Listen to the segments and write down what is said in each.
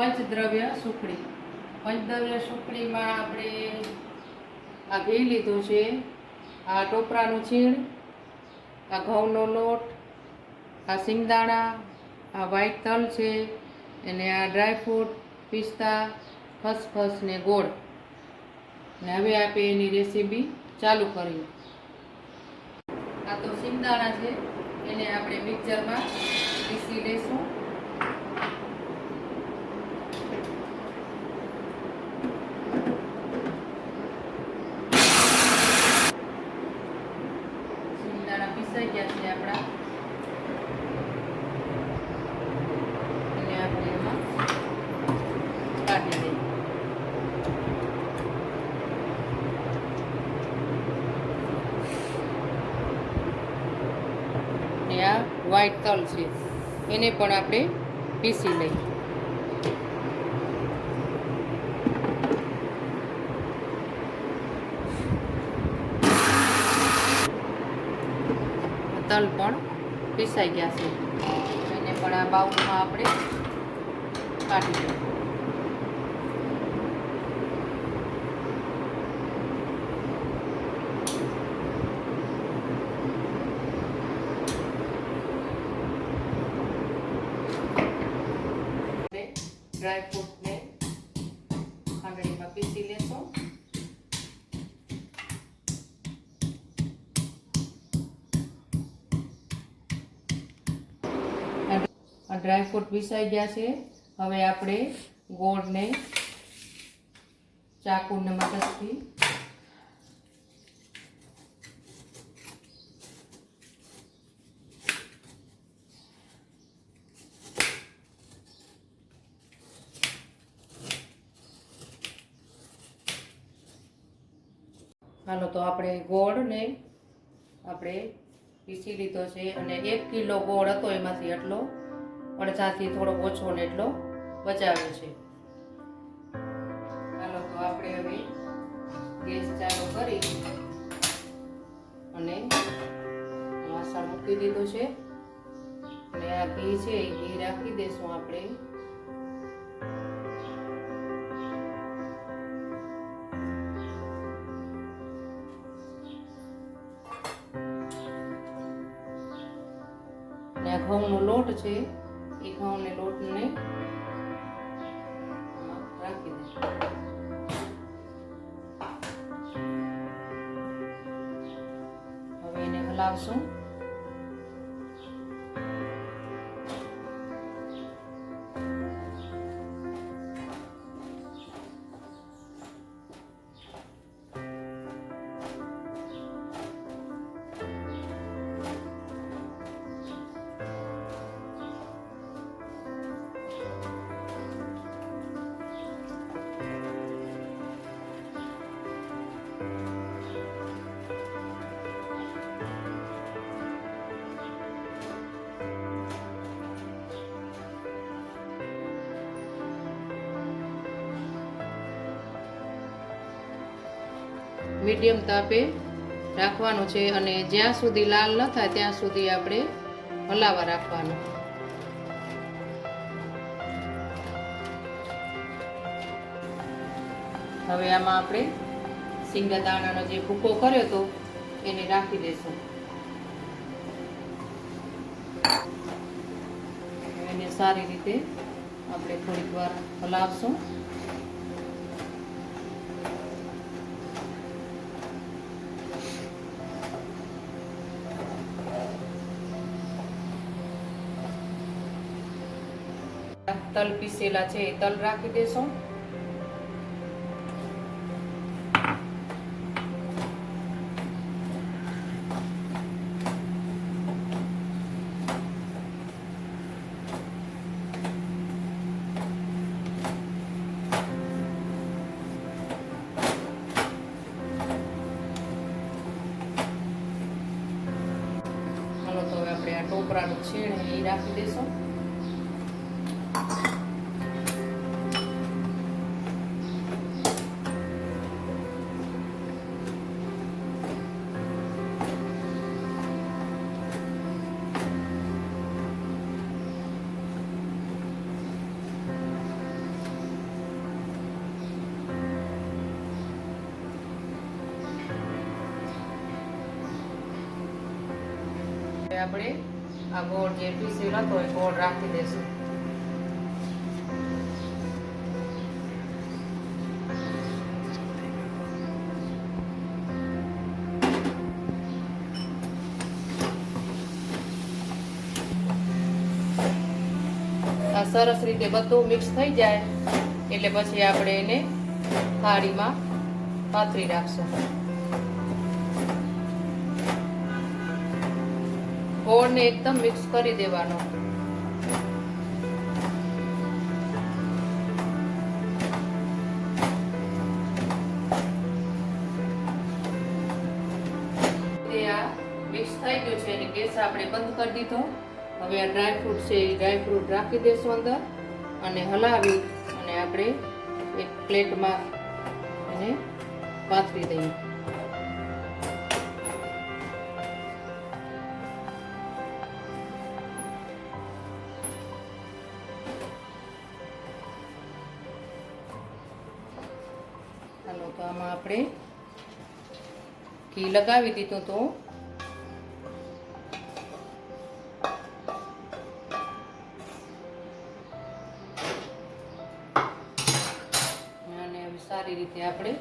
પંચદ્રવ્ય સુખડી. પંચદ્રવ્ય સુખડીમાં આપણે આ ઘી લીધું છે, આ ટોપરાનું છીણ, આ ઘઉંનો લોટ, આ સિંગદાણા, આ વ્હાઈટ તલ છે, અને આ ડ્રાયફ્રૂટ, પિસ્તા, ખસખસ ને ગોળ. ને હવે આપણે એની રેસીપી ચાલુ કરીએ. આ તો સિંગદાણા છે, એને આપણે મિક્સરમાં પીસી લઈશું. સિંગદાણા પીસાઈ ગયા છે આપણા. એને આપણે એમાં કાઢી દઈએ. આ વ્હાઈટ તલ છે, એને પણ આપણે પીસી લઈએ. તલ પણ પીસાઈ ગયા છે, એને પણ આ બાઉલમાં આપણે કાઢી લઈએ. ડ્રાયફ્રૂટને ખાંડણીમાં પીસી લેશું. આ ડ્રાયફ્રૂટ પીસાઈ ગયા છે. હવે આપણે ગોળને ચાકુને મદદથી હાલો તો આપણે ગોળને આપણે પીસી લીધો છે, અને 1 કિલો ગોળ હતો એમાંથી એટલો અડધાથી થોડો ઓછો ને એટલો બચાવ્યો છે. હાલો તો આપણે હવે ગેસ ચાલુ કરી અને વાસણ મૂકી દીધું છે, અને આ ઘી છે એ ઘી રાખી દેશું આપણે. ઘઉંનો લોટ છે, એ ઘઉંને લોટને રાખી દઈશું. હવે એને હલાવશું. મીડિયમ તાપે રાખવાનું છે, અને જ્યાં સુધી લાલ ન થાય ત્યાં સુધી આપણે હલાવવા રાખવાનું. હવે આમાં આપણે સિંગદાણાનો જે ભૂકો કર્યો હતો એને રાખી દેશું. એને સારી રીતે આપણે થોડીક વાર હલાવશું. તલ પીસેલા છે એ તલ રાખી દેશું. હાલો તો હવે આપણે આ ટોપરાનું છીણ એ રાખી દેશું. હવે આપણે આ ગોળ જે પીસેલો હતો એ ગોળ રાખી દઈશું. આ સરસ રીતે બધું મિક્સ થઈ જાય એટલે પછી આપણે એને થાળીમાં પાથરી રાખશું. ગોળને એકદમ મિક્સ કરી દેવાનો. મિક્સ થઈ ગયું છે અને ગેસ આપણે બંધ કરી દીધો. હવે આ ડ્રાયફ્રૂટ છે એ ડ્રાયફ્રૂટ રાખી દઈશું અંદર અને હલાવી અને આપણે એક પ્લેટમાં એને પાથરી દઈએ. ચાલો તો આમાં આપણે ઘી લગાવી દીધું તો સારી રીતે આપણે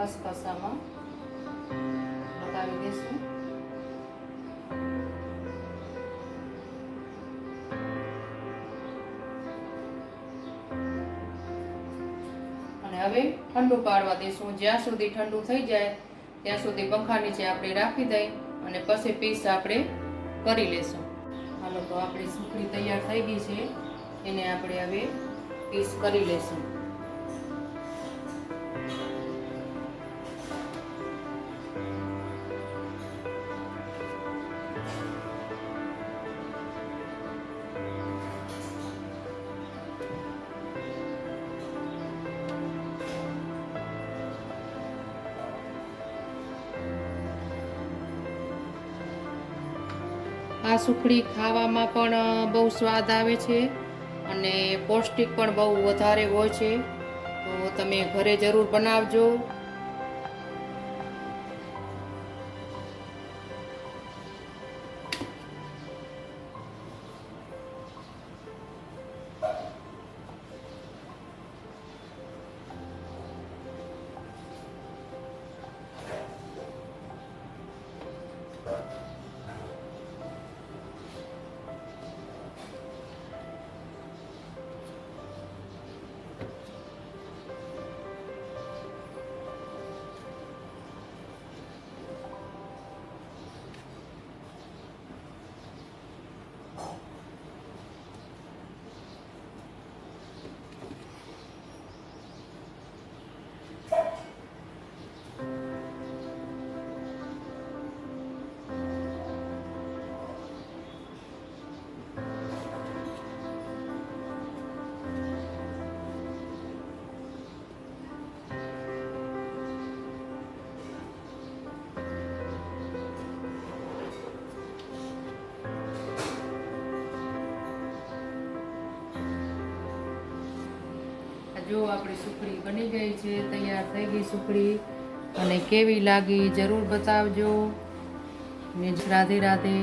ખસખસામાં લગાવી દઈશું. અને હવે ઠંડુ પાડવા દઈશું. જ્યાં સુધી ઠંડુ થઈ જાય ત્યાં સુધી પંખા નીચે આપણે રાખી દઈ અને પછી પીસ આપણે કરી લેશું. હાલો તો આપણી સુખડી તૈયાર થઈ ગઈ છે. એને આપણે હવે પીસ કરી લેશું. આ સુખડી ખાવામાં પણ બહુ સ્વાદ આવે છે અને પૌષ્ટિક પણ બહુ વધારે હોય છે. તો તમે ઘરે જરૂર બનાવજો. જો આપણી સુખડી બની ગઈ છે, તૈયાર થઈ ગઈ સુખડી. અને કેવી લાગી જરૂર બતાવજો. રાધે રાધે.